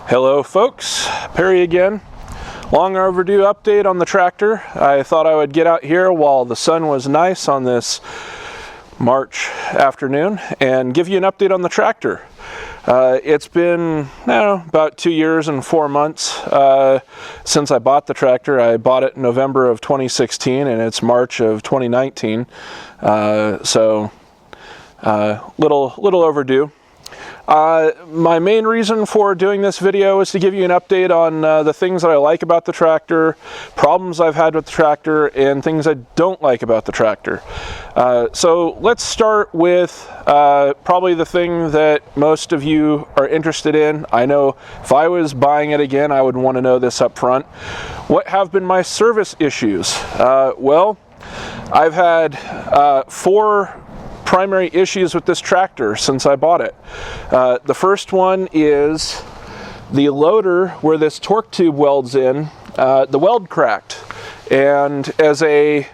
Hello folks, Perry again. Long overdue update on the tractor. I thought I would get out here while the sun was nice on this March afternoon and give you an update on the tractor. It's been about 2 years and 4 months since I bought the tractor. I bought it in November of 2016 and it's March of 2019, so little overdue. My main reason for doing this video is to give you an update on the things that I like about the tractor, problems I've had with the tractor, and things I don't like about the tractor. So let's start with probably the thing that most of you are interested in. I know if I was buying it again, I would want to know this up front. What have been my service issues? Well, I've had 4 primary issues with this tractor since I bought it. The first one is the loader where this torque tube welds in, the weld cracked, and as a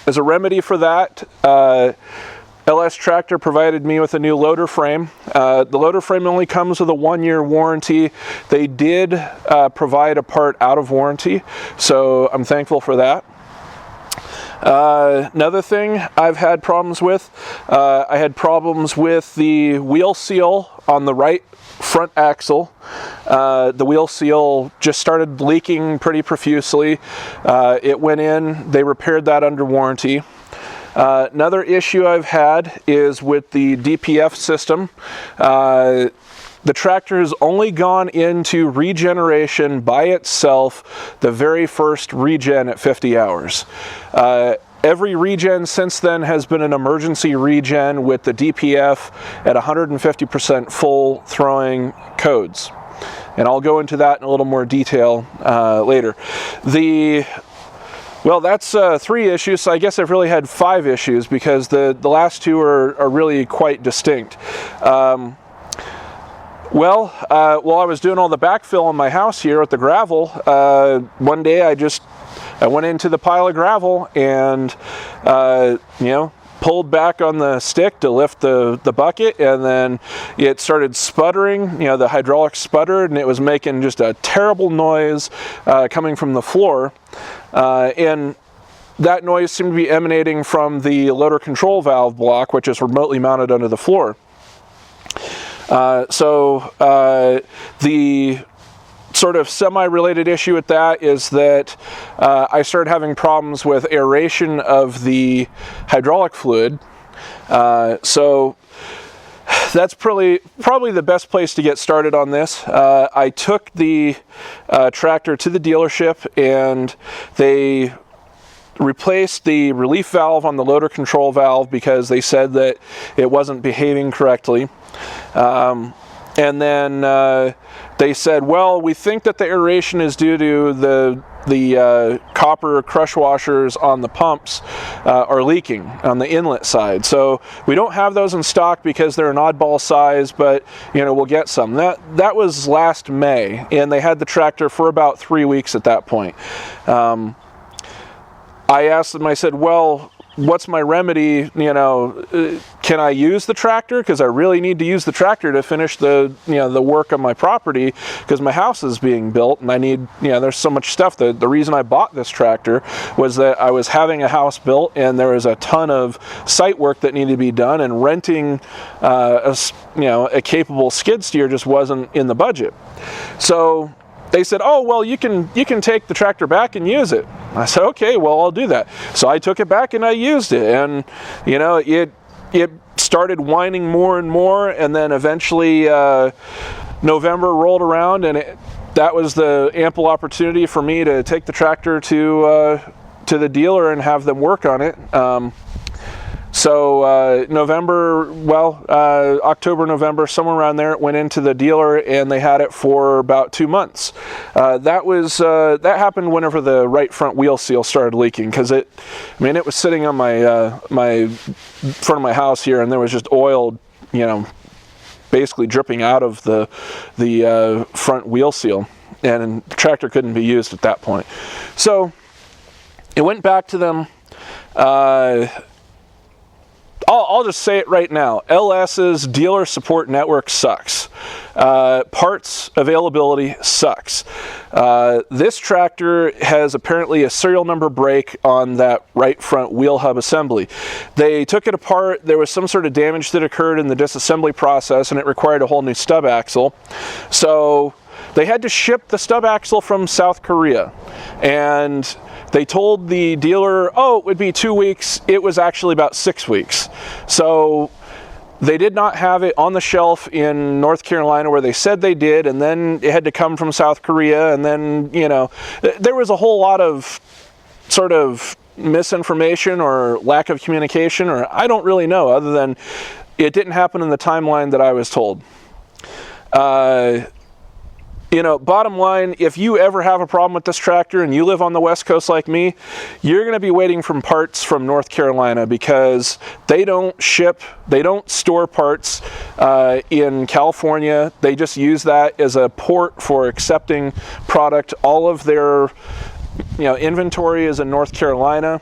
remedy for that, LS Tractor provided me with a new loader frame. The loader frame only comes with a 1-year warranty. They did provide a part out of warranty, so I'm thankful for that. Another thing I've had problems with, I had problems with the wheel seal on the right front axle. The wheel seal just started leaking pretty profusely. It went in, they repaired that under warranty. Another issue I've had is with the DPF system. The tractor has only gone into regeneration by itself the very first regen at 50 hours. Every regen since then has been an emergency regen with the DPF at 150% full throwing codes. And I'll go into that in a little more detail later. Well, that's 3 issues, so I guess I've really had 5 issues because the last 2 are really quite distinct. While I was doing all the backfill in my house here at the gravel, one day I went into the pile of gravel and, pulled back on the stick to lift the bucket, and then it started sputtering. The hydraulics sputtered and it was making just a terrible noise coming from the floor. And that noise seemed to be emanating from the loader control valve block, which is remotely mounted under the floor. The sort of semi-related issue with that is that I started having problems with aeration of the hydraulic fluid. So that's probably the best place to get started on this. I took the tractor to the dealership and they replaced the relief valve on the loader control valve because they said that it wasn't behaving correctly. And then they said, well, we think that the aeration is due to the copper crush washers on the pumps are leaking on the inlet side. So we don't have those in stock because they're an oddball size, but we'll get some. That was last May, and they had the tractor for about 3 weeks at that point. I asked them, I said, well, what's my remedy? Can I use the tractor? Because I really need to use the tractor to finish the work on my property because my house is being built and I need, there's so much stuff. The reason I bought this tractor was that I was having a house built and there was a ton of site work that needed to be done, and renting a capable skid steer just wasn't in the budget. So they said, oh, well, you can take the tractor back and use it. I said, okay, well, I'll do that. So I took it back and I used it, and it started whining more and more, and then eventually November rolled around, and that was the ample opportunity for me to take the tractor to the dealer and have them work on it. So October, November, somewhere around there, it went into the dealer and they had it for about 2 months. That happened whenever the right front wheel seal started leaking, because it was sitting on my front of my house here, and there was just oil, basically dripping out of the front wheel seal, and the tractor couldn't be used at that point. So it went back to them. I'll just say it right now. LS's dealer support network sucks. Parts availability sucks. This tractor has apparently a serial number break on that right front wheel hub assembly. They took it apart. There was some sort of damage that occurred in the disassembly process, and it required a whole new stub axle. So they had to ship the stub axle from South Korea, and they told the dealer, oh, it would be 2 weeks. It was actually about 6 weeks. So they did not have it on the shelf in North Carolina where they said they did, and then it had to come from South Korea, and then, you know, there was a whole lot of sort of misinformation or lack of communication, or I don't really know, other than it didn't happen in the timeline that I was told. You know, bottom line, if you ever have a problem with this tractor and you live on the West Coast like me, you're going to be waiting for parts from North Carolina, because they don't ship, they don't store parts in California. They just use that as a port for accepting product. All of their, you know, inventory is in North Carolina.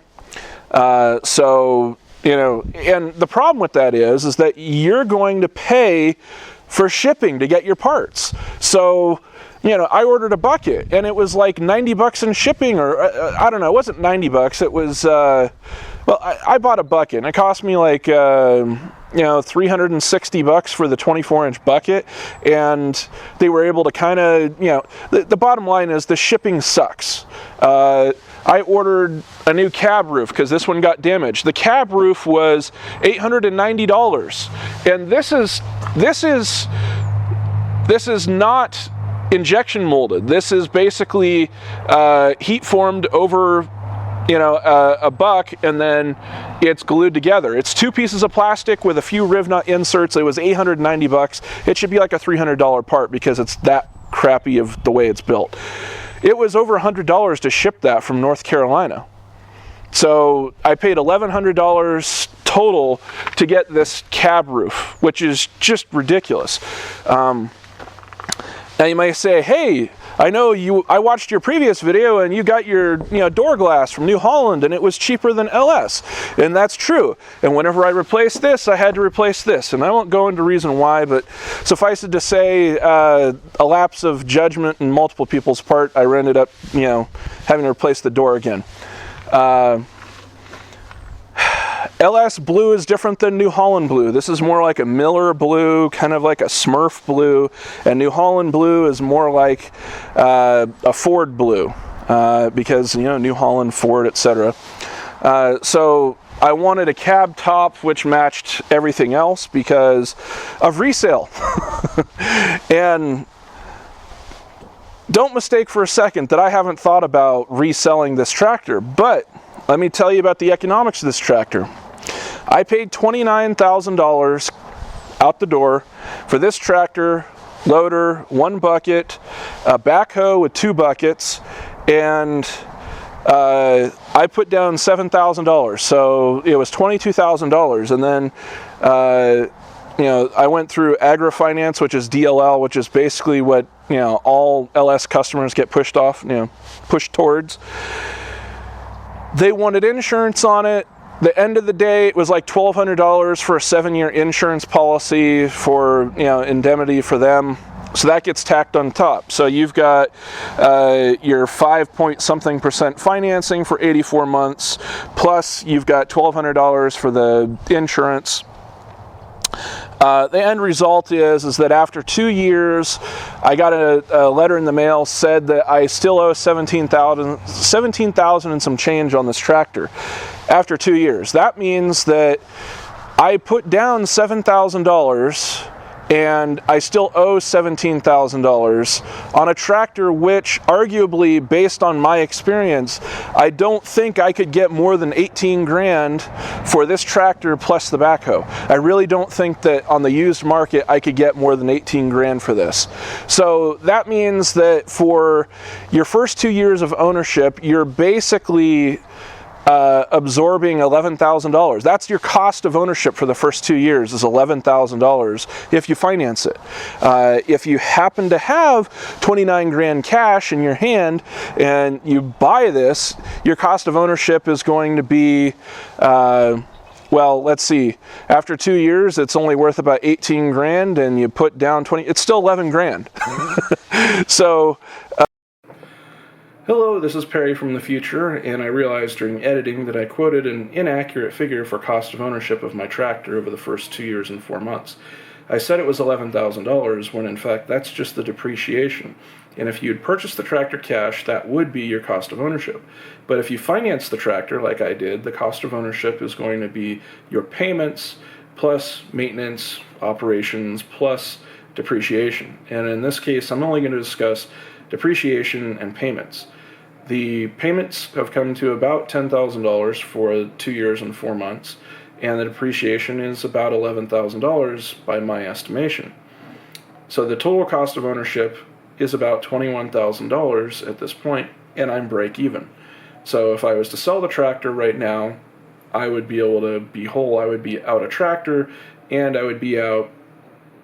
So, you know, and the problem with that is that you're going to pay for shipping to get your parts. So, you know, I ordered a bucket and it was like 90 bucks in shipping, or I don't know, it wasn't 90 bucks. It was, well, I bought a bucket and it cost me like, you know, 360 bucks for the 24-inch bucket. And they were able to kind of, you know, the bottom line is the shipping sucks. I ordered a new cab roof because this one got damaged. The cab roof was $890. And this is not injection molded. This is basically heat formed over, you know, a buck, and then it's glued together. It's two pieces of plastic with a few riv nut inserts. It was 890 bucks. It should be like a $300 part because it's that crappy of the way it's built. It was over $100 to ship that from North Carolina. So I paid $1,100 total to get this cab roof, which is just ridiculous. Now you may say, hey, I know I watched your previous video and you got your door glass from New Holland and it was cheaper than LS. And that's true. And whenever I replaced this, I had to replace this. And I won't go into reason why, but suffice it to say, a lapse of judgment in multiple people's part, I ended up, having to replace the door again. LS blue is different than New Holland blue. This is more like a Miller blue, kind of like a Smurf blue, and New Holland blue is more like a Ford blue, because New Holland, Ford, etc. So I wanted a cab top which matched everything else because of resale. And don't mistake for a second that I haven't thought about reselling this tractor, but let me tell you about the economics of this tractor. I paid $29,000 out the door for this tractor, loader, one bucket, a backhoe with two buckets, and I put down $7,000. So it was $22,000. And then I went through agri-finance, which is DLL, which is basically what all LS customers get pushed towards. They wanted insurance on it. The end of the day, it was like $1,200 for a 7-year insurance policy for indemnity for them. So that gets tacked on top. So you've got your 5-point-something% financing for 84 months, plus you've got $1,200 for the insurance. The end result is that after 2 years, I got a letter in the mail said that I still owe $17,000 and some change on this tractor. After 2 years, that means that I put down $7,000 and I still owe $17,000 on a tractor which, arguably, based on my experience, I don't think I could get more than 18 grand for this tractor plus the backhoe. I really don't think that on the used market I could get more than 18 grand for this. So that means that for your first 2 years of ownership, you're basically absorbing $11,000. That's your cost of ownership for the first 2 years, is $11,000 if you finance it. If you happen to have 29 grand cash in your hand and you buy this, your cost of ownership is going to be well, let's see, after 2 years, it's only worth about 18 grand, and you put down 20, it's still 11 grand. So, hello, this is Perry from the future, and I realized during editing that I quoted an inaccurate figure for cost of ownership of my tractor over the first 2 years and 4 months. I said it was $11,000 when in fact that's just the depreciation. And if you'd purchased the tractor cash, that would be your cost of ownership. But if you finance the tractor like I did, the cost of ownership is going to be your payments plus maintenance, operations, plus depreciation. And in this case, I'm only going to discuss depreciation and payments. The payments have come to about $10,000 for 2 years and 4 months, and the depreciation is about $11,000 by my estimation. So the total cost of ownership is about $21,000 at this point, and I'm break even. So if I was to sell the tractor right now, I would be able to be whole. I would be out a tractor, and I would be out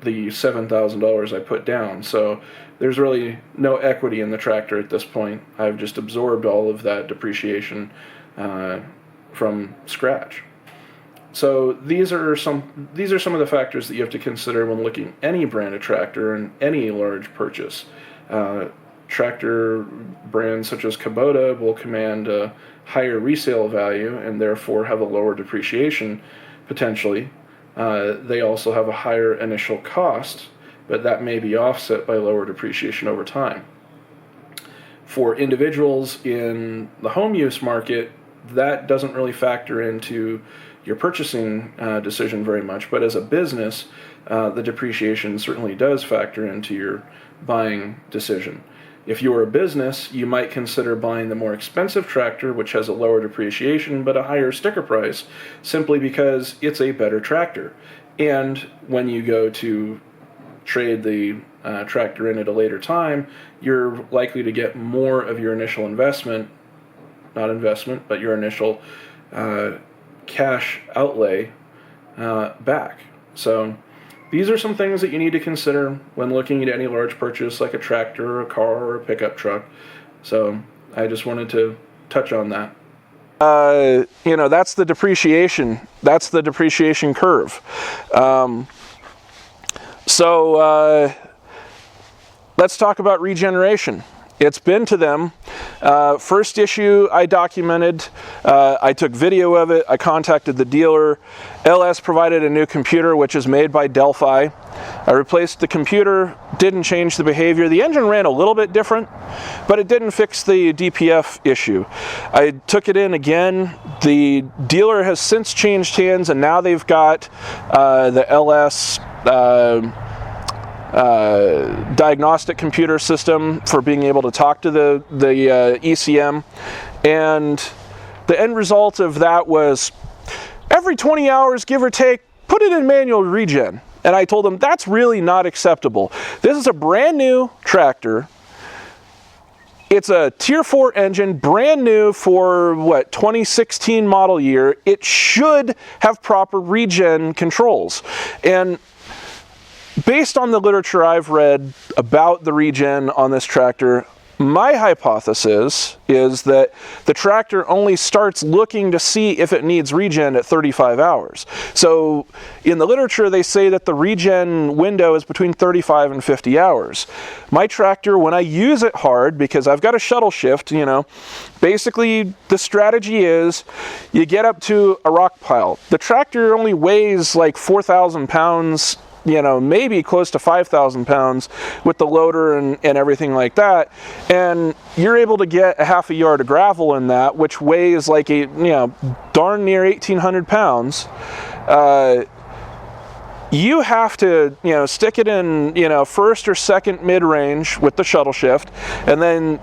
the $7,000 I put down. So there's really no equity in the tractor at this point. I've just absorbed all of that depreciation from scratch. So these are some of the factors that you have to consider when looking at any brand of tractor and any large purchase. Tractor brands such as Kubota will command a higher resale value and therefore have a lower depreciation potentially. They also have a higher initial cost, but that may be offset by lower depreciation over time. For individuals in the home use market, that doesn't really factor into your purchasing decision very much, but as a business, the depreciation certainly does factor into your buying decision. If you're a business, you might consider buying the more expensive tractor, which has a lower depreciation but a higher sticker price, simply because it's a better tractor. And when you go to trade the tractor in at a later time, you're likely to get more of your initial investment, not investment, but your initial cash outlay back. So these are some things that you need to consider when looking at any large purchase like a tractor or a car or a pickup truck. So I just wanted to touch on that. That's the depreciation. That's the depreciation curve. Let's talk about Regeneration. It's been to them. First issue I documented, I took video of it, I contacted the dealer. LS provided a new computer which is made by Delphi. I replaced the computer, didn't change the behavior. The engine ran a little bit different, but it didn't fix the DPF issue. I took it in again. The dealer has since changed hands and now they've got the LS diagnostic computer system for being able to talk to the ECM, and the end result of that was every 20 hours, give or take, put it in manual regen. And I told them that's really not acceptable. This is a brand new tractor. It's a Tier 4 engine, brand new for, 2016 model year. It should have proper regen controls. And based on the literature I've read about the regen on this tractor, my hypothesis is that the tractor only starts looking to see if it needs regen at 35 hours. So in the literature, they say that the regen window is between 35 and 50 hours. My tractor, when I use it hard, because I've got a shuttle shift, basically the strategy is you get up to a rock pile. The tractor only weighs like 4,000 pounds, maybe close to 5,000 pounds with the loader and everything like that. And you're able to get a half a yard of gravel in that, which weighs like darn near 1,800 pounds. You have to, stick it in, first or second mid-range with the shuttle shift, and then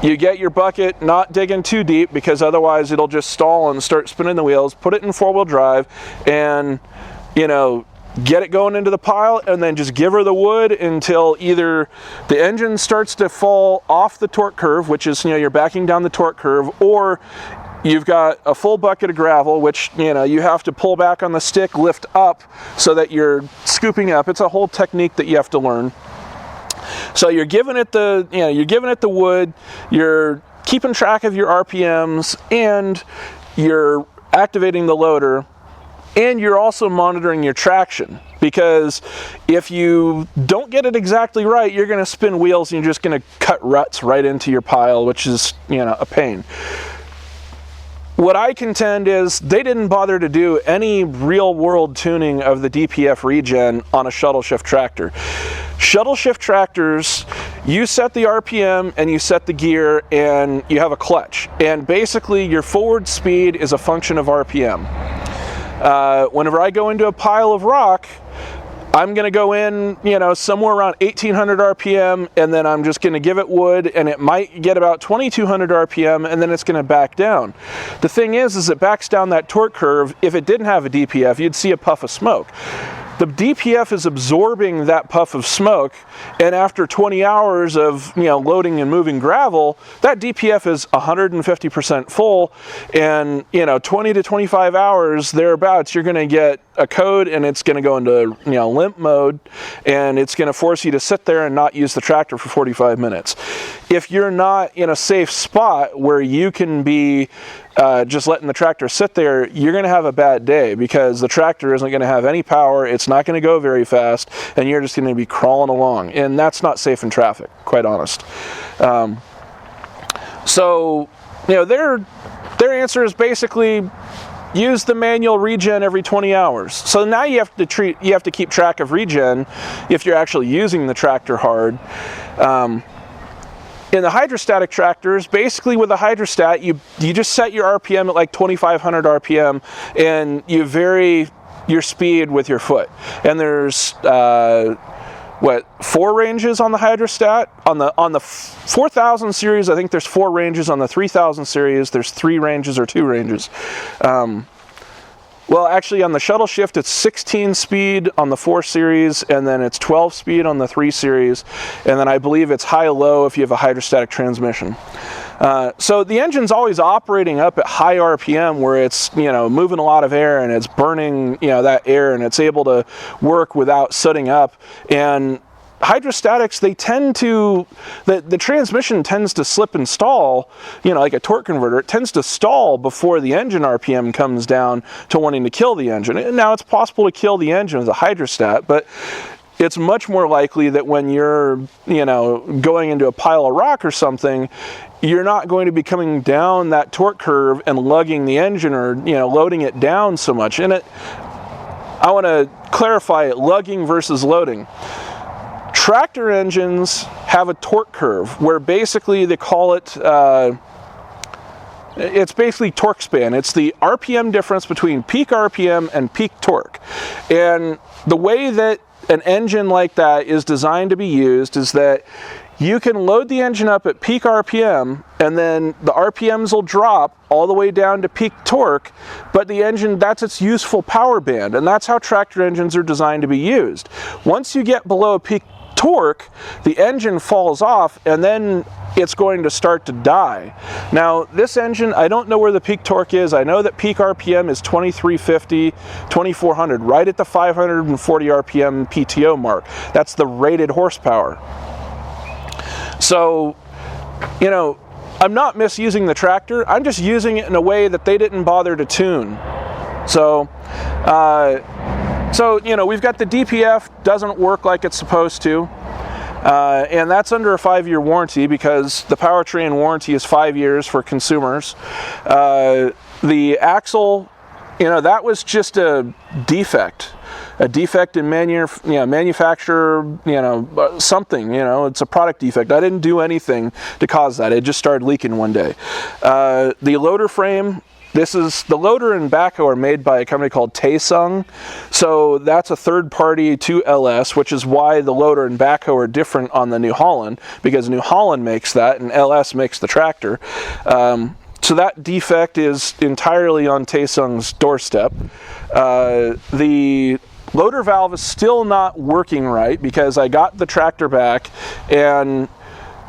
you get your bucket not digging too deep because otherwise it'll just stall and start spinning the wheels. Put it in four-wheel drive and, get it going into the pile, and then just give her the wood until either the engine starts to fall off the torque curve, which is, you're backing down the torque curve, or you've got a full bucket of gravel, which, you have to pull back on the stick, lift up so that you're scooping up. It's a whole technique that you have to learn. So you're giving it the, you're giving it the wood, you're keeping track of your RPMs, and you're activating the loader And you're also monitoring your traction, because if you don't get it exactly right, you're going to spin wheels and you're just going to cut ruts right into your pile, which is, a pain. What I contend is they didn't bother to do any real world tuning of the DPF regen on a shuttle shift tractor. Shuttle shift tractors, you set the RPM and you set the gear and you have a clutch. And basically your forward speed is a function of RPM. Whenever I go into a pile of rock, I'm going to go in, somewhere around 1800 RPM, and then I'm just going to give it wood, and it might get about 2200 RPM, and then it's going to back down. The thing is it backs down that torque curve. If it didn't have a DPF, you'd see a puff of smoke. The DPF is absorbing that puff of smoke, and after 20 hours of loading and moving gravel, that DPF is 150% full, and 20 to 25 hours thereabouts, you're going to get a code, and it's going to go into limp mode, and it's going to force you to sit there and not use the tractor for 45 minutes. If you're not in a safe spot where you can be just letting the tractor sit there, you're going to have a bad day, because the tractor isn't going to have any power, it's not going to go very fast, and you're just going to be crawling along, and that's not safe in traffic, quite honest. So their answer is basically use the manual regen every 20 hours. So now you have to keep track of regen if you're actually using the tractor hard. In the hydrostatic tractors, basically with a hydrostat, you just set your RPM at like 2500 RPM, and you vary your speed with your foot. And there's 4 ranges on the hydrostat. On the 4000 series, I think there's 4 ranges. On the 3000 series, there's 3 ranges or 2 ranges. Well, actually, on the shuttle shift, it's 16 speed on the 4 series, and then it's 12 speed on the 3 series, and then I believe it's high-low if you have a hydrostatic transmission. So the engine's always operating up at high RPM, where it's moving a lot of air and it's burning that air, and it's able to work without sooting up. And hydrostatics, they tend to, the transmission tends to slip and stall, like a torque converter. It tends to stall before the engine RPM comes down to wanting to kill the engine. And now it's possible to kill the engine with a hydrostat, but it's much more likely that when you're, going into a pile of rock or something, you're not going to be coming down that torque curve and lugging the engine or, loading it down so much. And I want to clarify it, lugging versus loading. Tractor engines have a torque curve where basically they call it, it's basically torque span. It's the RPM difference between peak RPM and peak torque. And the way that an engine like that is designed to be used is that you can load the engine up at peak RPM, and then the RPMs will drop all the way down to peak torque, but the engine, that's its useful power band, and that's how tractor engines are designed to be used. Once you get below peak torque, the engine falls off, and then it's going to start to die. Now, this engine, I don't know where the peak torque is. I know that peak RPM is 2350, 2400, right at the 540 RPM PTO mark. That's the rated horsepower. So, I'm not misusing the tractor. I'm just using it in a way that they didn't bother to tune. So, we've got the DPF, doesn't work like it's supposed to. And that's under a 5-year warranty, because the powertrain warranty is 5 years for consumers. The axle, that was just a defect in manufacturer, something, it's a product defect. I didn't do anything to cause that. It just started leaking one day. The loader frame, the loader and backhoe are made by a company called Taesung. So that's a third party to LS, which is why the loader and backhoe are different on the New Holland, because New Holland makes that and LS makes the tractor. So that defect is entirely on Taesung's doorstep. The loader valve is still not working right, because I got the tractor back and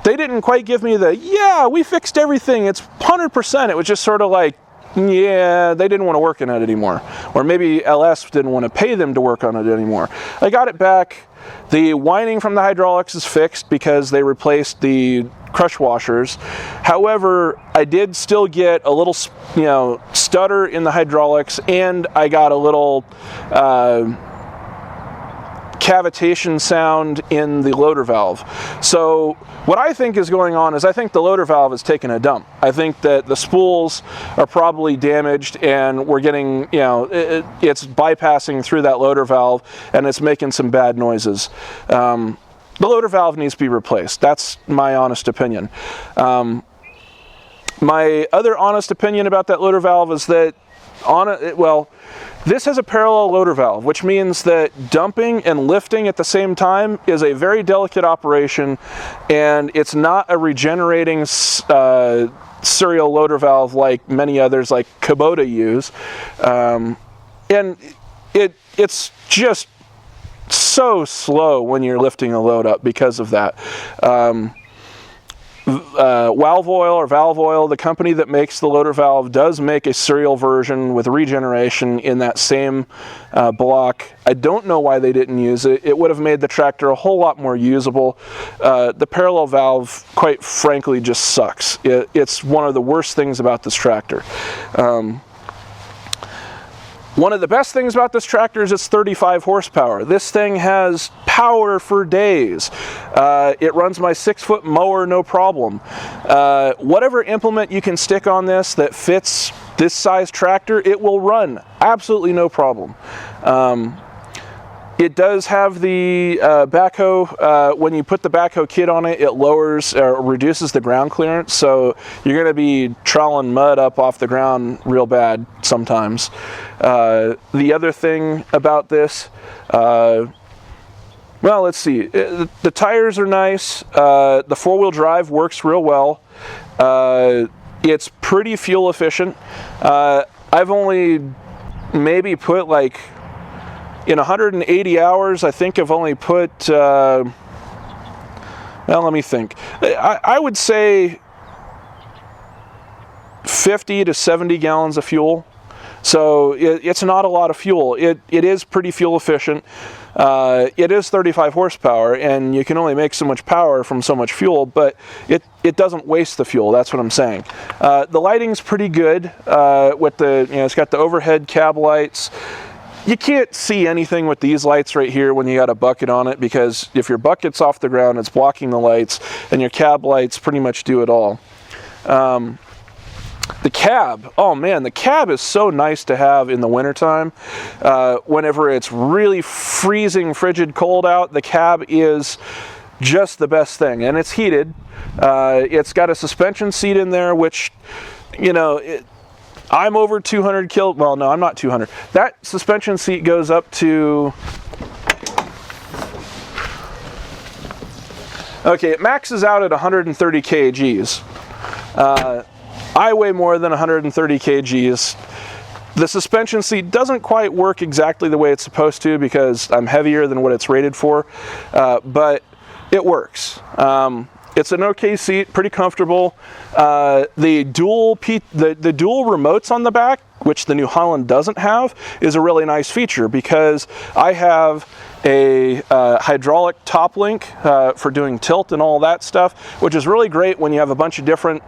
they didn't quite give me the, yeah, we fixed everything, it's 100%. It was just sort of like, yeah, they didn't want to work on it anymore. Or maybe LS didn't want to pay them to work on it anymore. I got it back. The winding from the hydraulics is fixed because they replaced the crush washers. However, I did still get a little, stutter in the hydraulics, and I got a little cavitation sound in the loader valve. So what I think is going on is I think the loader valve is taking a dump. I think that the spools are probably damaged, and we're getting, it's bypassing through that loader valve, and it's making some bad noises. The loader valve needs to be replaced. That's my honest opinion. My other honest opinion about that loader valve is that this has a parallel loader valve, which means that dumping and lifting at the same time is a very delicate operation, and it's not a regenerating serial loader valve like many others like Kubota use. And it's just so slow when you're lifting a load up because of that. Valve Oil, the company that makes the loader valve, does make a serial version with Regeneration in that same block. I don't know why they didn't use it. It would have made the tractor a whole lot more usable. The parallel valve, quite frankly, just sucks. It's one of the worst things about this tractor. One of the best things about this tractor is it's 35 horsepower. This thing has power for days. It runs my 6-foot mower no problem. Whatever implement you can stick on this that fits this size tractor, it will run absolutely no problem. It does have the backhoe. When you put the backhoe kit on it, it lowers or reduces the ground clearance, so you're going to be troweling mud up off the ground real bad sometimes. The other thing about this, well, let's see. The tires are nice. The four-wheel drive works real well. It's pretty fuel efficient. I've only maybe put in 180 hours, I think I've only put, well, let me think. I would say 50 to 70 gallons of fuel. So it's not a lot of fuel. It is pretty fuel efficient. It is 35 horsepower, and you can only make so much power from so much fuel, but it doesn't waste the fuel. That's what I'm saying. The lighting's pretty good with the, it's got the overhead cab lights. You can't see anything with these lights right here when you got a bucket on it, because if your bucket's off the ground, it's blocking the lights, and your cab lights pretty much do it all. The cab, oh man, the cab is so nice to have in the wintertime. Whenever it's really freezing, frigid cold out, the cab is just the best thing, and it's heated. It's got a suspension seat in there, which, I'm over 200 kil. Well, no, I'm not 200. That suspension seat goes up to, okay, it maxes out at 130 kgs. I weigh more than 130 kgs. The suspension seat doesn't quite work exactly the way it's supposed to because I'm heavier than what it's rated for, but it works. It's an okay seat, pretty comfortable. The dual remotes on the back, which the New Holland doesn't have, is a really nice feature because I have a hydraulic top link for doing tilt and all that stuff, which is really great when you have a bunch of different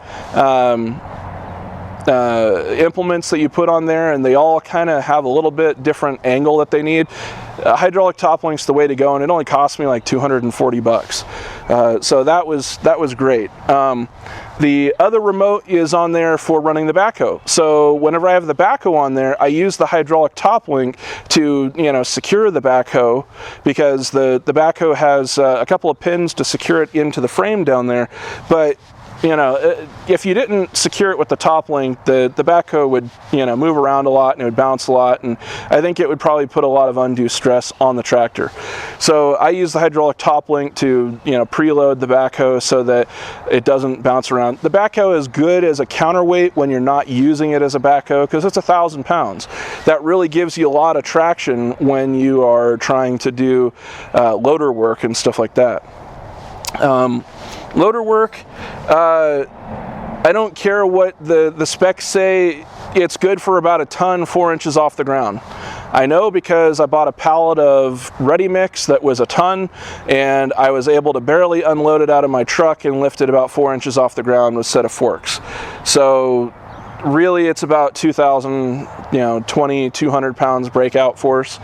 implements that you put on there, and they all kind of have a little bit different angle that they need. Hydraulic top link's the way to go, and it only cost me like $240. So that was great. The other remote is on there for running the backhoe. So whenever I have the backhoe on there, I use the hydraulic top link to secure the backhoe, because the backhoe has a couple of pins to secure it into the frame down there. But if you didn't secure it with the top link, the backhoe would, move around a lot and it would bounce a lot, and I think it would probably put a lot of undue stress on the tractor. So I use the hydraulic top link to, preload the backhoe so that it doesn't bounce around. The backhoe is good as a counterweight when you're not using it as a backhoe because it's 1,000 pounds. That really gives you a lot of traction when you are trying to do loader work and stuff like that. Loader work, I don't care what the specs say. it's good for about a ton 4 inches off the ground. I know because I bought a pallet of ready mix that was a ton, and I was able to barely unload it out of my truck and lift it about 4 inches off the ground with a set of forks. So really it's about 200 pounds breakout force.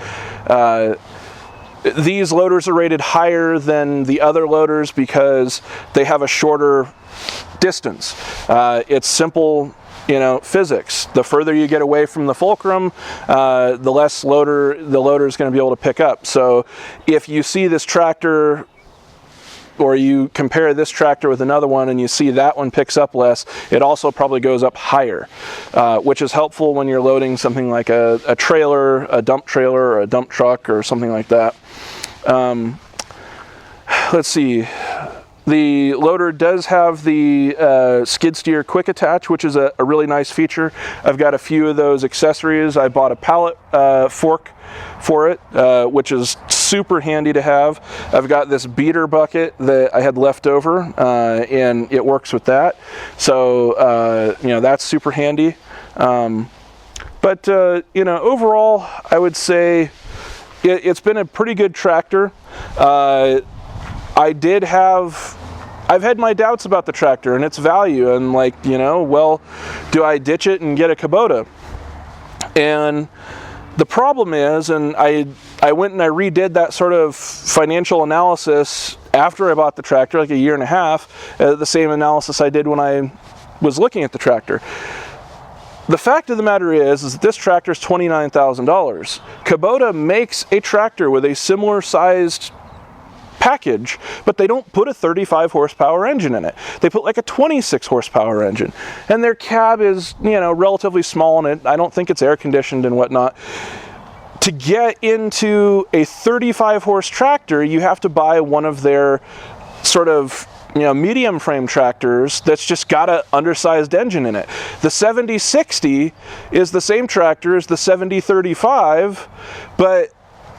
These loaders are rated higher than the other loaders because they have a shorter distance. It's simple, physics. The further you get away from the fulcrum, the less the loader is going to be able to pick up. So if you see this tractor, or you compare this tractor with another one and you see that one picks up less, it also probably goes up higher, which is helpful when you're loading something like a trailer, a dump trailer, or a dump truck, or something like that. Let's see. The loader does have the skid steer quick attach, which is a really nice feature. I've got a few of those accessories. I bought a pallet fork for it, which is super handy to have. I've got this beater bucket that I had left over, and it works with that. So, that's super handy. But overall, I would say it's been a pretty good tractor. I've had my doubts about the tractor and its value, and well, do I ditch it and get a Kubota? And the problem is, and I went and I redid that sort of financial analysis after I bought the tractor, like a year and a half, the same analysis I did when I was looking at the tractor. The fact of the matter is that this tractor is $29,000. Kubota makes a tractor with a similar sized package, but they don't put a 35 horsepower engine in it. They put like a 26 horsepower engine, and their cab is relatively small, and I don't think it's air conditioned and whatnot. To get into a 35 horse tractor, you have to buy one of their sort of medium frame tractors that's just got an undersized engine in it. The 7060 is the same tractor as the 7035, but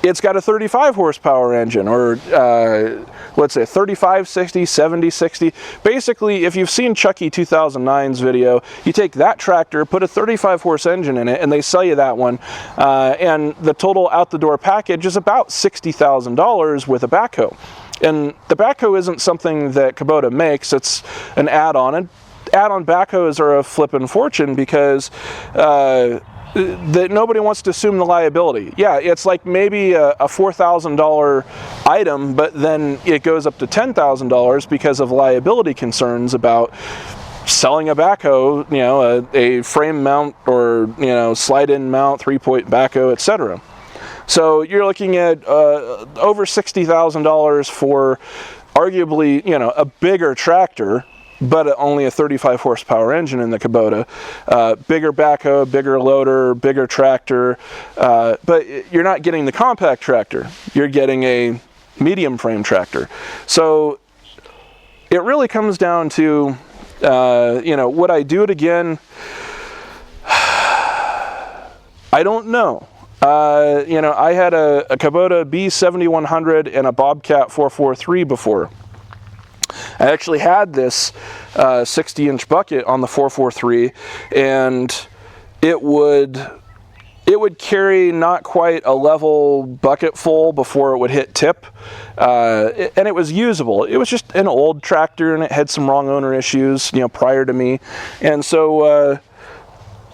it's got a 35 horsepower engine, or let's say 3560, 7060. Basically, if you've seen Chucky 2009's video, you take that tractor, put a 35 horse engine in it, and they sell you that one, and the total out the door package is about $60,000 with a backhoe. And the backhoe isn't something that Kubota makes, it's an add-on. And add-on backhoes are a flippin' fortune because that nobody wants to assume the liability. Yeah, it's like maybe a $4,000 item, but then it goes up to $10,000 because of liability concerns about selling a backhoe, a frame mount, or slide-in mount, 3-point backhoe, etc. So you're looking at over $60,000 for arguably a bigger tractor, but only a 35 horsepower engine in the Kubota. Bigger backhoe, bigger loader, bigger tractor, but you're not getting the compact tractor. You're getting a medium frame tractor. So it really comes down to, would I do it again? I don't know. I had a Kubota B7100 and a Bobcat 443 before. I actually had this 60-inch bucket on the 443, and it would carry not quite a level bucket full before it would hit tip, and it was usable. It was just an old tractor, and it had some wrong owner issues, prior to me, and so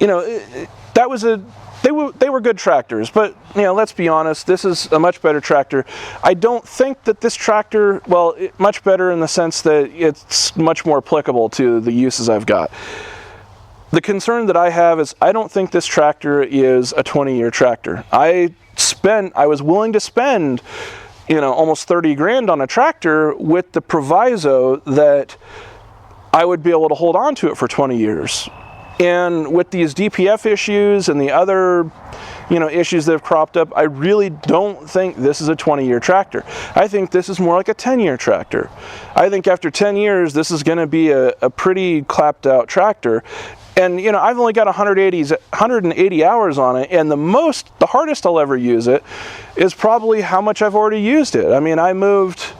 that was They were good tractors, but let's be honest, this is a much better tractor. I don't think that this tractor, much better in the sense that it's much more applicable to the uses I've got. The concern that I have is I don't think this tractor is a 20-year tractor. I was willing to spend, almost 30 grand on a tractor with the proviso that I would be able to hold on to it for 20 years. And with these DPF issues and the other, issues that have cropped up, I really don't think this is a 20-year tractor. I think this is more like a 10-year tractor. I think after 10 years, this is going to be a pretty clapped out tractor. And, I've only got 180 hours on it, and the hardest I'll ever use it is probably how much I've already used it. I mean, I moved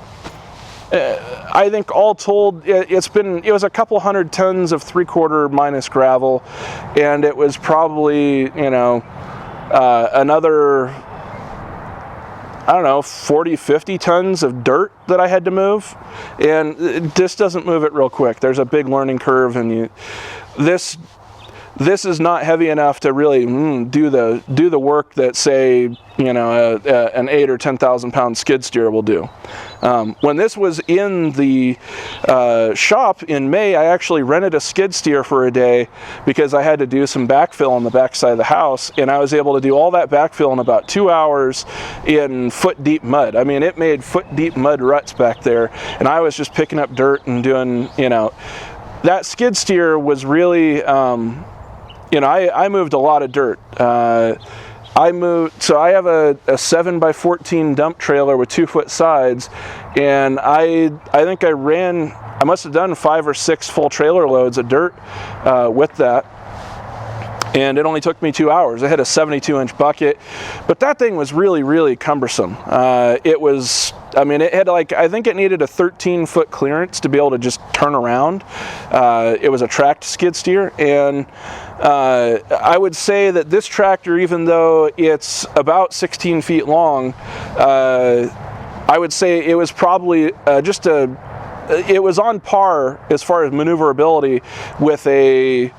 I think all told, it was a couple 100 tons of 3/4 minus gravel, and it was probably, another, I don't know, 40, 50 tons of dirt that I had to move. And this doesn't move it real quick. There's a big learning curve, and this is not heavy enough to really do the work that, say, an 8 or 10,000 pound skid steer will do. When this was in the shop in May, I actually rented a skid steer for a day because I had to do some backfill on the backside of the house, and I was able to do all that backfill in about 2 hours in foot deep mud. I mean, it made foot deep mud ruts back there, and I was just picking up dirt and doing, that skid steer was really, I moved a lot of dirt. So I have a 7x14 dump trailer with 2-foot sides, and I think I must have done 5 or 6 full trailer loads of dirt with that. And it only took me 2 hours. I had a 72-inch bucket, but that thing was really, really cumbersome. It had I think it needed a 13-foot clearance to be able to just turn around. It was a tracked skid steer, and I would say that this tractor, even though it's about 16 feet long, I would say it was probably it was on par as far as maneuverability with a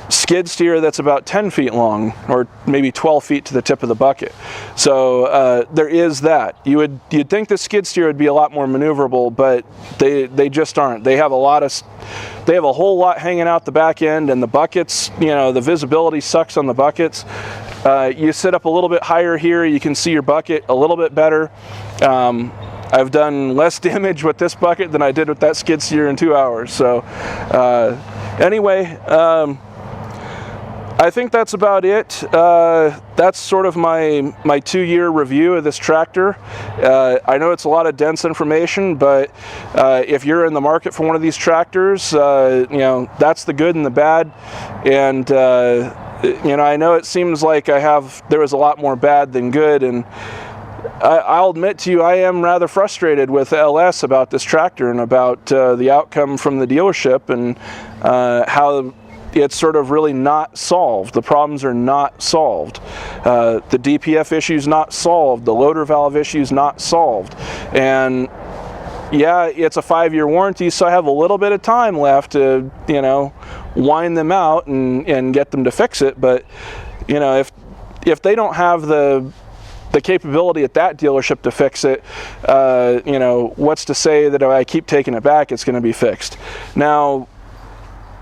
skid steer that's about 10 feet long, or maybe 12 feet to the tip of the bucket. So there is that. You'd think the skid steer would be a lot more maneuverable, but they just aren't. They have a whole lot hanging out the back end, and the buckets, the visibility sucks on the buckets. You sit up a little bit higher here, you can see your bucket a little bit better. I've done less damage with this bucket than I did with that skid steer in 2 hours. So anyway, I think that's about it. That's sort of my 2-year review of this tractor. I know it's a lot of dense information, but if you're in the market for one of these tractors, that's the good and the bad. And I know it seems like there was a lot more bad than good, and I'll admit to you, I am rather frustrated with LS about this tractor and about the outcome from the dealership, and how it's sort of really not solved. The problems are not solved. The DPF issue's not solved. The loader valve issue's not solved. And yeah, it's a 5-year warranty, so I have a little bit of time left to, wind them out and get them to fix it. But, if they don't have the capability at that dealership to fix it, what's to say that if I keep taking it back, it's going to be fixed? Now,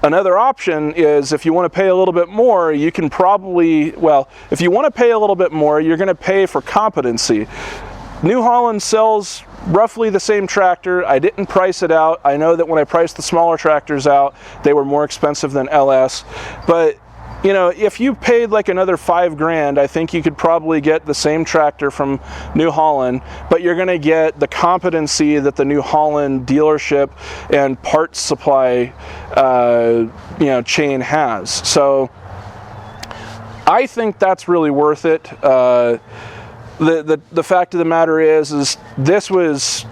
another option is, if you want to pay a little bit more, you can if you want to pay a little bit more, you're going to pay for competency. New Holland sells roughly the same tractor. I didn't price it out. I know that when I priced the smaller tractors out, they were more expensive than LS. But if you paid like another $5,000, I think you could probably get the same tractor from New Holland, but you're going to get the competency that the New Holland dealership and parts supply, chain has. So I think that's really worth it. The fact of the matter is this was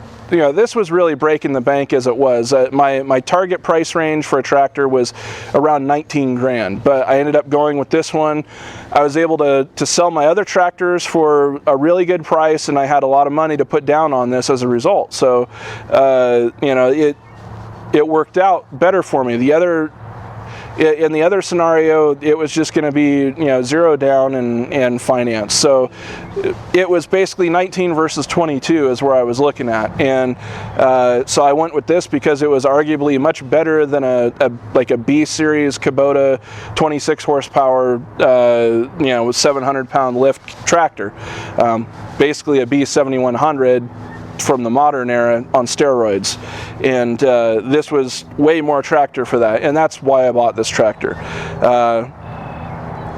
really breaking the bank as it was. My target price range for a tractor was around $19,000, but I ended up going with this one. I was able to sell my other tractors for a really good price, and I had a lot of money to put down on this as a result. So, it worked out better for me. In the other scenario, it was just going to be, zero down and finance. So it was basically 19 versus 22 is where I was looking at. And so I went with this because it was arguably much better than a B series Kubota 26 horsepower, with 700 pound lift tractor. Basically a B7100 from the modern era on steroids, and this was way more tractor for that, and that's why I bought this tractor.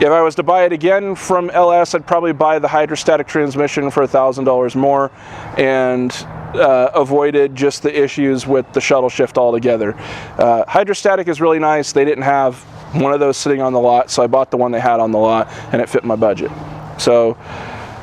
If I was to buy it again from LS, I'd probably buy the hydrostatic transmission for $1,000 more, and avoided just the issues with the shuttle shift altogether. Hydrostatic is really nice. They didn't have one of those sitting on the lot, so I bought the one they had on the lot, and it fit my budget. So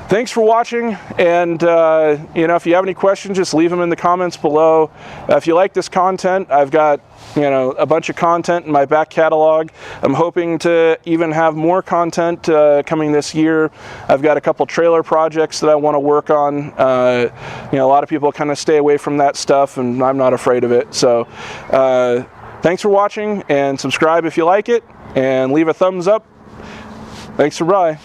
thanks for watching, and you know, if you have any questions, just leave them in the comments below. If you like this content, I've got, you know, a bunch of content in my back catalog. I'm hoping to even have more content coming this year. I've got a couple trailer projects that I want to work on. You know, a lot of people kind of stay away from that stuff, and I'm not afraid of it. So thanks for watching, and subscribe if you like it, and leave a thumbs up. Thanks for bye.